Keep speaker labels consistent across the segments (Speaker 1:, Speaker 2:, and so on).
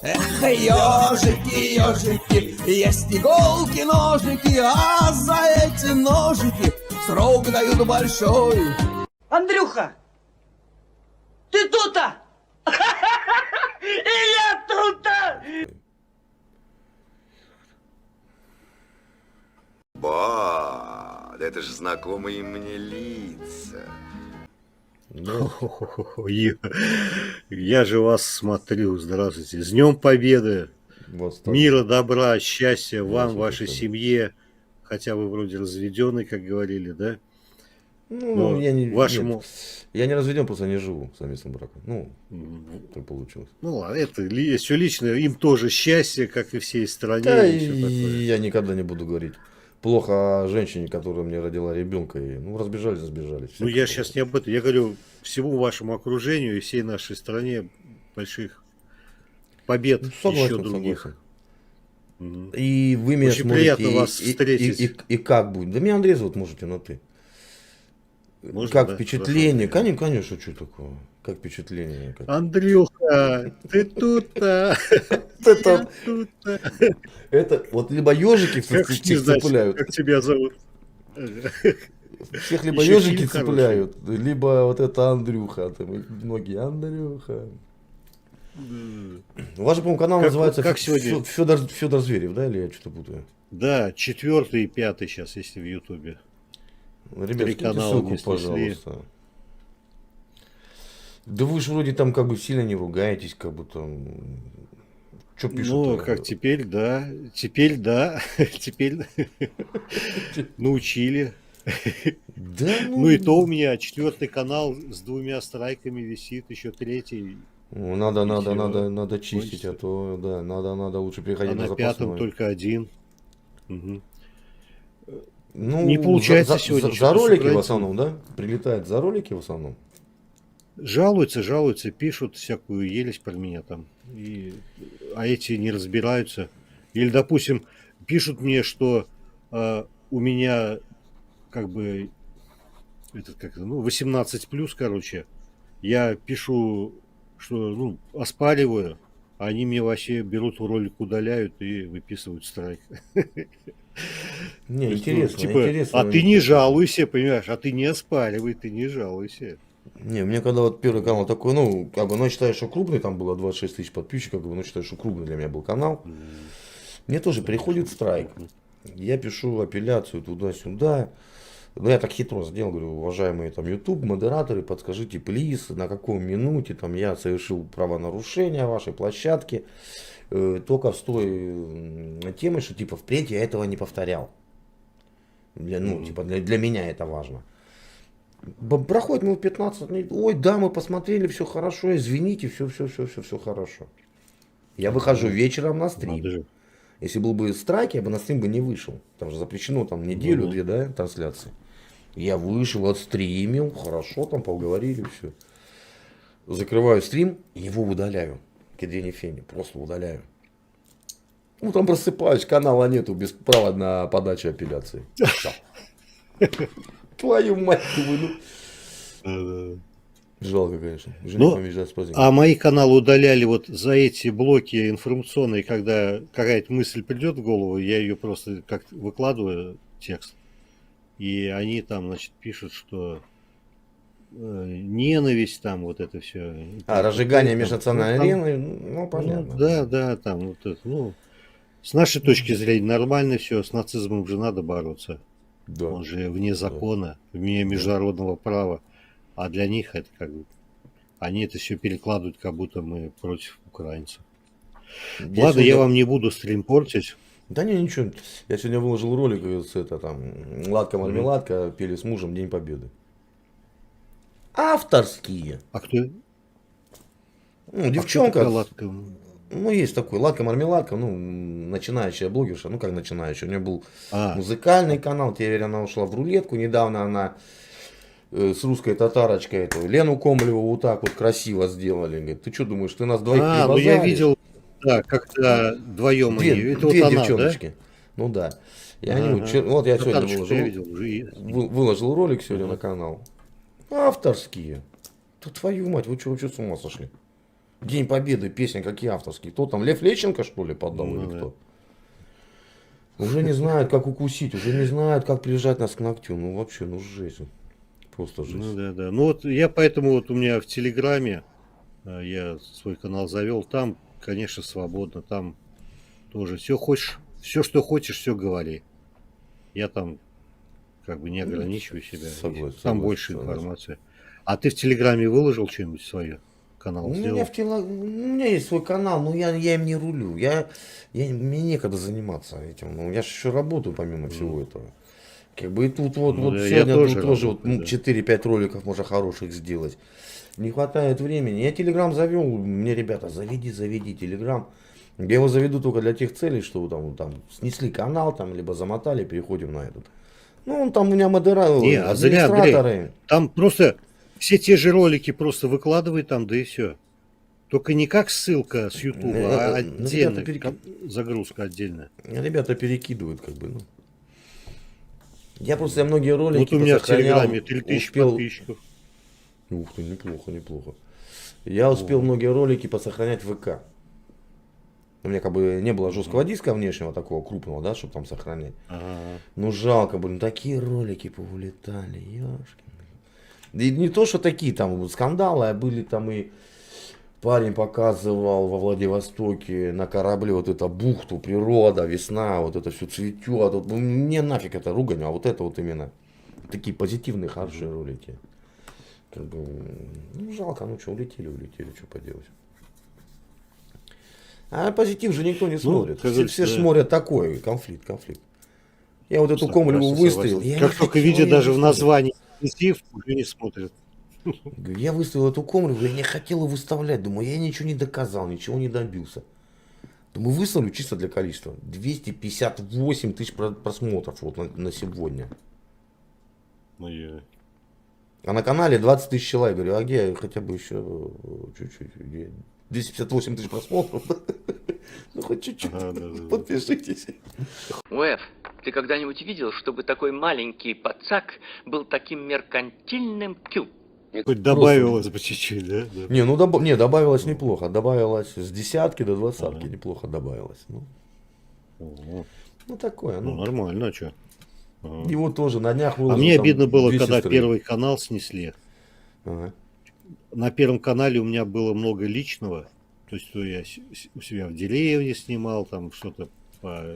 Speaker 1: Эх, ежики, ежики, есть иголки, ножики, а за эти ножики срок дают большой.
Speaker 2: Андрюха, ты тут-то? И я тут-то!
Speaker 3: Ба, да это же знакомые мне лица.
Speaker 4: Ну, я же вас смотрю. Здравствуйте. С Днем Победы.
Speaker 5: Вот так.
Speaker 4: Мира, добра, счастья вам,
Speaker 5: Здравствуйте,
Speaker 4: вашей
Speaker 5: Толя.
Speaker 4: семье. Хотя вы вроде разведенный, как говорили, да?
Speaker 5: Ну,
Speaker 4: Но
Speaker 5: я не,
Speaker 4: вашему-
Speaker 5: нет, я не разведен, просто не живу в совместном браке. Ну, так получилось.
Speaker 4: Ну ладно, это все личное. Им тоже счастье, как и всей стране.
Speaker 5: Да,
Speaker 4: и
Speaker 5: и
Speaker 4: всё такое.
Speaker 5: я никогда не буду говорить плохо о женщине, которая мне родила ребенка. И, ну, разбежались, разбежались.
Speaker 4: Ну,
Speaker 5: Всякое
Speaker 4: я
Speaker 5: бывает.
Speaker 4: сейчас не об этом. Я говорю всему вашему окружению и всей нашей стране больших побед
Speaker 5: Ну, согласен,
Speaker 4: еще других.
Speaker 5: согласен.
Speaker 4: Мгм.
Speaker 5: И вы меня
Speaker 4: Очень
Speaker 5: смотрите,
Speaker 4: приятно вас встретить.
Speaker 5: и как будет? Да меня Андрей зовут, можете на ты.
Speaker 4: Можно,
Speaker 5: Как
Speaker 4: да?
Speaker 5: впечатление?
Speaker 4: Хорошо.
Speaker 5: Конечно, что такое? Как впечатление? Как...
Speaker 4: Андрюха, ты тут-то.
Speaker 5: Это,
Speaker 4: Тут-то.
Speaker 5: это вот либо ежики
Speaker 4: Как ж не знать,
Speaker 5: цепляют,
Speaker 4: как тебя зовут?
Speaker 5: всех либо
Speaker 4: Еще
Speaker 5: ежики
Speaker 4: фильм хороший.
Speaker 5: цепляют, либо вот это Андрюха, там, и многие Андрюха. У вас же, по-моему, канал
Speaker 4: Как-
Speaker 5: называется
Speaker 4: как сегодня?
Speaker 5: Федор Зверев, да, или я что-то путаю?
Speaker 4: Да, 4 и 5 сейчас, если в Ютубе.
Speaker 5: Ребят,
Speaker 4: 3
Speaker 5: скиньте
Speaker 4: канала
Speaker 5: ссылку,
Speaker 4: мне снесли.
Speaker 5: пожалуйста. Да вы же вроде там как бы сильно не ругаетесь, как бы там... Что пишут?
Speaker 4: Ну, как теперь, да. Теперь, да. Теперь научили.
Speaker 5: Да,
Speaker 4: Ну и то у меня 4 канал с 2 страйками висит, еще 3.
Speaker 5: Ну, надо, надо,
Speaker 4: всё,
Speaker 5: надо чистить, а
Speaker 4: кончится.
Speaker 5: то, да, надо лучше
Speaker 4: А
Speaker 5: приходить на
Speaker 4: на 5
Speaker 5: запасной.
Speaker 4: только 1. Мгм.
Speaker 5: Ну,
Speaker 4: Не получается
Speaker 5: за,
Speaker 4: сегодня
Speaker 5: за
Speaker 4: что-то
Speaker 5: ролики в
Speaker 4: сыграть.
Speaker 5: основном, да? Прилетает за ролики в основном.
Speaker 4: Жалуются, пишут всякую ересь про меня там. А эти не разбираются. Или, допустим, пишут мне, что у меня как бы 18 плюс, короче. Я пишу, что оспариваю, а они мне вообще берут ролик, удаляют и выписывают страйк.
Speaker 5: Не,
Speaker 4: То есть,
Speaker 5: интересно,
Speaker 4: типа,
Speaker 5: интересно.
Speaker 4: а ты не жалуйся, понимаешь, а ты не оспаривай, ты не жалуйся.
Speaker 5: Не, мне когда вот первый канал такой, ну, как бы, ну, считаю, что крупный, там было 26 тысяч подписчиков, как бы, ну, считаю, что крупный для меня был канал. Мне тоже приходит страйк. Я пишу апелляцию туда-сюда. Ну, я так хитро сделал, говорю, уважаемые там YouTube модераторы, подскажите, плиз, на каком минуте там я совершил правонарушение вашей площадки. Только с той темой, что типа впредь я этого не повторял. Для меня это важно. Проходит минут 15, ой, да, мы посмотрели, все хорошо, извините, все хорошо. Я выхожу вечером на стрим.
Speaker 4: Надо же.
Speaker 5: Если был бы страйк, я бы на стрим бы не вышел. Там же запрещено там неделю-две, да, трансляции. Я вышел, отстримил, хорошо, там поговорили, все. Закрываю стрим, его удаляю. Кедрени фени, просто удаляю. Ну там просыпаюсь, канала нету, без права на подачу апелляции. Всё. Твою мать, думаю, ну. Жалко, конечно. Жене
Speaker 4: Ну,
Speaker 5: помешать с праздником.
Speaker 4: А мои каналы удаляли вот за эти блоки информационные, когда какая-то мысль придет в голову, я ее просто как выкладываю текст. И они там, значит, пишут, что ненависть там, вот это все.
Speaker 5: Разжигание межнациональной арены, ну понятно.
Speaker 4: Да, там вот это, с нашей точки зрения нормально все, с нацизмом же надо бороться.
Speaker 5: Да.
Speaker 4: Он же вне закона, вне международного права. А для них это как бы... Они это все перекладывают, как будто мы против украинцев. Ладно, я вам не буду стрим портить.
Speaker 5: Да не, ничего. Я сегодня выложил ролик, это там, Ладка-мармеладка пели с мужем День Победы. Авторские.
Speaker 4: А кто?
Speaker 5: Ну,
Speaker 4: А
Speaker 5: девчонка.
Speaker 4: кто такая Ладка?
Speaker 5: Ну, есть такой, Ладка-мармеладка, ну, начинающая блогерша, ну, как начинающая. У нее был музыкальный канал, теперь она ушла в рулетку. Недавно она с русской татарочкой эту Лену Комлеву вот так вот красиво сделали. Говорит, ты что думаешь, ты нас двоих
Speaker 4: ну я видел, да, как-то вдвоем они.
Speaker 5: Две
Speaker 4: Это вот она,
Speaker 5: девчоночки.
Speaker 4: да?
Speaker 5: Ну да. И они вот я сегодня
Speaker 4: Татарочку я видел.
Speaker 5: выложил ролик сегодня на канал. Авторские. Да твою мать, вы что с ума сошли? День Победы, песни какие авторские. Кто там, Лев Лещенко, что ли, подал
Speaker 4: Ну
Speaker 5: или
Speaker 4: да.
Speaker 5: кто? Уже не знают, как укусить, уже не знают, как прижать нас к ногтю. Ну вообще, ну жесть. Просто жесть.
Speaker 4: Ну да, да. Ну вот я поэтому вот у меня в Телеграме я свой канал завел, там, конечно, свободно, там тоже все хочешь, все, что хочешь, все говори. Я там как бы не ограничиваю себя.
Speaker 5: Согласен,
Speaker 4: Там
Speaker 5: согласен,
Speaker 4: больше
Speaker 5: согласен.
Speaker 4: информации. А ты в Телеграме выложил что-нибудь свое? Канал
Speaker 5: У
Speaker 4: сделал?
Speaker 5: меня есть свой канал, но я им не рулю. Мне некогда заниматься этим. Ну, я же еще работаю помимо всего этого. Как бы и тут вот,
Speaker 4: Ну
Speaker 5: вот
Speaker 4: да, я
Speaker 5: сегодня
Speaker 4: тоже
Speaker 5: тут тоже
Speaker 4: работаю, да.
Speaker 5: 4-5 роликов можно хороших сделать. Не хватает времени. Я Телеграм завел, мне ребята, заведи Телеграм. Я его заведу только для тех целей, что там снесли канал, там, либо замотали, переходим на этот. Ну, он там у меня модератор,
Speaker 4: Не, а зря, Андрей.
Speaker 5: администраторы.
Speaker 4: Там просто все те же ролики просто выкладывай там, да и все. Только не как ссылка с Ютуба, а отдельно,
Speaker 5: ребята
Speaker 4: загрузка отдельная.
Speaker 5: Ребята перекидывают, как бы, ну. Я просто многие ролики
Speaker 4: Вот у меня в
Speaker 5: посохранял,
Speaker 4: Телеграме 3000
Speaker 5: успел...
Speaker 4: подписчиков.
Speaker 5: Ух ты, неплохо, неплохо. Я успел многие ролики посохранять в ВК. У меня как бы не было жесткого диска внешнего такого крупного, да, чтобы там сохранять.
Speaker 4: Ага.
Speaker 5: Ну жалко, блин, такие ролики повылетали, ёшки. И не то, что такие там скандалы, а были там и парень показывал во Владивостоке на корабле вот это бухту, природа, весна, вот это все цветет. Вот, ну, мне нафиг это ругань, а вот это вот именно такие позитивные, хорошие ролики. Как бы, ну жалко, ну что, улетели, что поделать. А позитив же никто не смотрит.
Speaker 4: как
Speaker 5: Все
Speaker 4: говорится,
Speaker 5: ж
Speaker 4: да.
Speaker 5: смотрят такой конфликт. Я вот эту Комлеву выставил. Я
Speaker 4: Как
Speaker 5: не
Speaker 4: только
Speaker 5: хотел
Speaker 4: видят
Speaker 5: её
Speaker 4: даже в
Speaker 5: выставлять.
Speaker 4: названии позитив, уже не смотрят.
Speaker 5: Я выставил эту Комлеву, я не хотел ее выставлять. Думаю, я ничего не доказал, ничего не добился. Думаю, выставлю чисто для количества. 258 тысяч просмотров вот на сегодня.
Speaker 4: Ой-ой.
Speaker 5: А на канале 20 тысяч человек. Говорю, а где хотя бы еще чуть-чуть? Где? 258 тысяч просмотров. Ну хоть чуть-чуть.
Speaker 4: Ага, да.
Speaker 5: Подпишитесь.
Speaker 6: Уэф, ты когда-нибудь видел, чтобы такой маленький пацак был таким меркантильным тю?
Speaker 4: Хоть добавилось по чуть-чуть, да? Да.
Speaker 5: Не, ну добавилось неплохо. Добавилось с десятки до двадцатки. Неплохо добавилось.
Speaker 4: Ого.
Speaker 5: Ну такое.
Speaker 4: Ну,
Speaker 5: Ну.
Speaker 4: нормально, а что?
Speaker 5: Его тоже на днях
Speaker 4: А
Speaker 5: выложил.
Speaker 4: мне
Speaker 5: там
Speaker 4: обидно было,
Speaker 5: 2
Speaker 4: когда
Speaker 5: сестры.
Speaker 4: первый канал снесли.
Speaker 5: Ага.
Speaker 4: На первом канале у меня было много личного. То есть, то я у себя в деревне снимал, там что-то по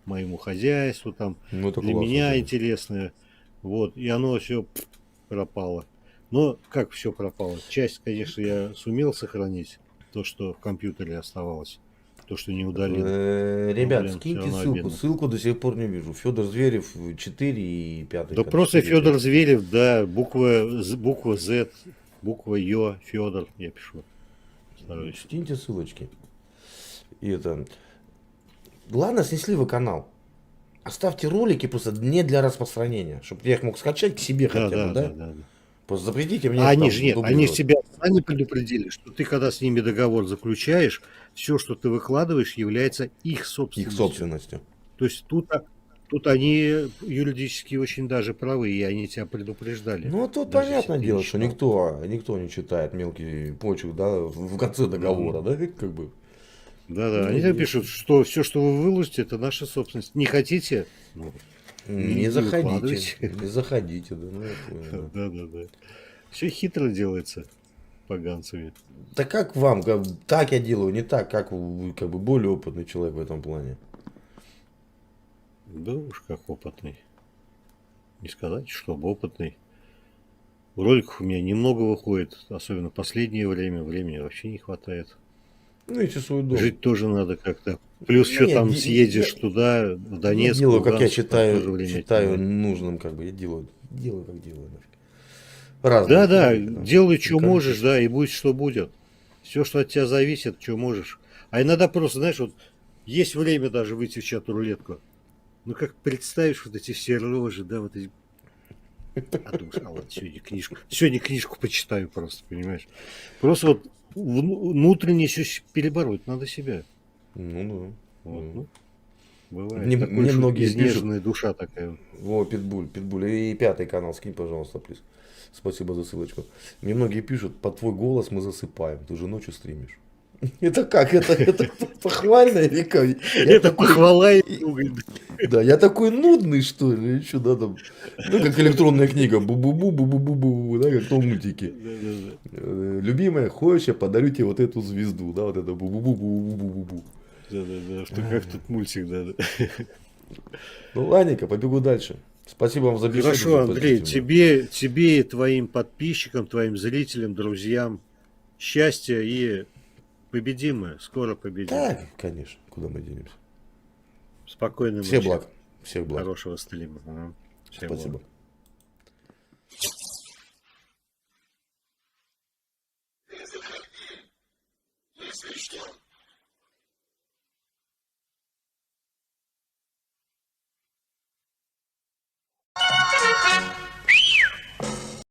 Speaker 4: моему хозяйству, там
Speaker 5: Ну, это
Speaker 4: для
Speaker 5: классно,
Speaker 4: меня
Speaker 5: да.
Speaker 4: интересное. Вот, и оно все пропало. Но как все пропало? Часть, конечно, я сумел сохранить, то, что в компьютере оставалось, то, что не удалил.
Speaker 5: Ребят,
Speaker 4: блин,
Speaker 5: скиньте
Speaker 4: всё равно
Speaker 5: ссылку.
Speaker 4: обидно.
Speaker 5: Ссылку до сих пор не вижу. Федор Зверев 4 и 5.
Speaker 4: Да просто Федор Зверев, да, буква Z, буква Ё, Федор, я пишу. Стараюсь.
Speaker 5: Скиньте ссылочки. И это. Ладно, снесли вы канал. Оставьте ролики просто не для распространения, чтобы я их мог скачать к себе
Speaker 4: Да,
Speaker 5: хотя
Speaker 4: да,
Speaker 5: бы,
Speaker 4: да,
Speaker 5: да?
Speaker 4: да.
Speaker 5: Просто запретите мне.
Speaker 4: А
Speaker 5: их
Speaker 4: они
Speaker 5: там
Speaker 4: же нет, они
Speaker 5: дублировать.
Speaker 4: ж тебя сами предупредили, что ты, когда с ними договор заключаешь, все, что ты выкладываешь, является их
Speaker 5: Их
Speaker 4: собственностью.
Speaker 5: собственностью.
Speaker 4: То есть тут они юридически очень даже правы, и они тебя предупреждали.
Speaker 5: Ну, тут
Speaker 4: Даже
Speaker 5: понятное
Speaker 4: если ты
Speaker 5: дело,
Speaker 4: не
Speaker 5: что
Speaker 4: читал.
Speaker 5: никто не читает мелкий почерк, да, в конце договора, да, как бы.
Speaker 4: Да-да,
Speaker 5: Ну,
Speaker 4: они тебе
Speaker 5: есть.
Speaker 4: пишут, что все, что вы выложите, это наша собственность. Не хотите? Ну,
Speaker 5: Не заходите,
Speaker 4: выкладывайте.
Speaker 5: не заходите, да, ну, я понял, да.
Speaker 4: Да-да-да. Все хитро делается поганцами.
Speaker 5: Да как вам, так я делаю, не так, как вы, как бы более опытный человек в этом плане.
Speaker 4: Да уж как опытный. Не сказать, чтобы опытный. Роликов у меня немного выходит, особенно в последнее время. Времени вообще не хватает.
Speaker 5: Ну, если свой дом.
Speaker 4: Жить тоже надо как-то. Плюс
Speaker 5: Ну,
Speaker 4: что
Speaker 5: нет,
Speaker 4: там
Speaker 5: я-
Speaker 4: съедешь
Speaker 5: я-
Speaker 4: туда, в
Speaker 5: Я
Speaker 4: Донецк,
Speaker 5: делаю, как я
Speaker 4: Луганск, там тоже
Speaker 5: считаю,
Speaker 4: время
Speaker 5: считаю
Speaker 4: отнимает.
Speaker 5: нужным, как бы, я делаю, как делаю. нафиг. Разные
Speaker 4: Да-да,
Speaker 5: истории, да.
Speaker 4: делай, что
Speaker 5: Количество.
Speaker 4: можешь, да, и будет, что будет. Все, что от тебя зависит, что можешь. А иногда просто, знаешь, вот есть время даже выйти в чат-рулетку. Ну, как представишь вот эти все рожи, да, вот эти... А думаешь, а ладно, сегодня книжку почитаю просто, понимаешь? Просто вот внутренне все перебороть надо себя.
Speaker 5: Ну,
Speaker 4: Вот,
Speaker 5: да.
Speaker 4: ну, бывает.
Speaker 5: Мне-
Speaker 4: Такой
Speaker 5: мне
Speaker 4: уж
Speaker 5: многие
Speaker 4: изнеженная душа такая.
Speaker 5: Во, Питбуль. И 5 канал скинь, пожалуйста, плиз. Спасибо за ссылочку. Мне многие пишут, под твой голос мы засыпаем. Ты же ночью стримишь. Это как? Это похвально или как?
Speaker 4: Это похвала и ругань.
Speaker 5: Да, я такой нудный, что ли? Или что, да, там, ну, как электронная книга. Бу-бу-бу-бу-бу-бу-бу, да, как в том мультике. Любимая, хочешь, я подарю тебе вот эту звезду, да, вот это бу-бу-бу-бу-бу-бу-бу.
Speaker 4: Да, что как тут мультик, да.
Speaker 5: Ну, ладненько, побегу дальше. Спасибо вам за беседу.
Speaker 4: Хорошо,
Speaker 5: за
Speaker 4: Андрей,
Speaker 5: позитивную.
Speaker 4: тебе и твоим подписчикам, твоим зрителям, друзьям счастья и победим мы, скоро победим.
Speaker 5: Да, конечно, куда мы денемся.
Speaker 4: Спокойной
Speaker 5: Всех
Speaker 4: ночи.
Speaker 5: благ. Всех благ.
Speaker 4: Хорошего стрима. Ага. Всех благ.
Speaker 5: Спасибо.
Speaker 7: Если что,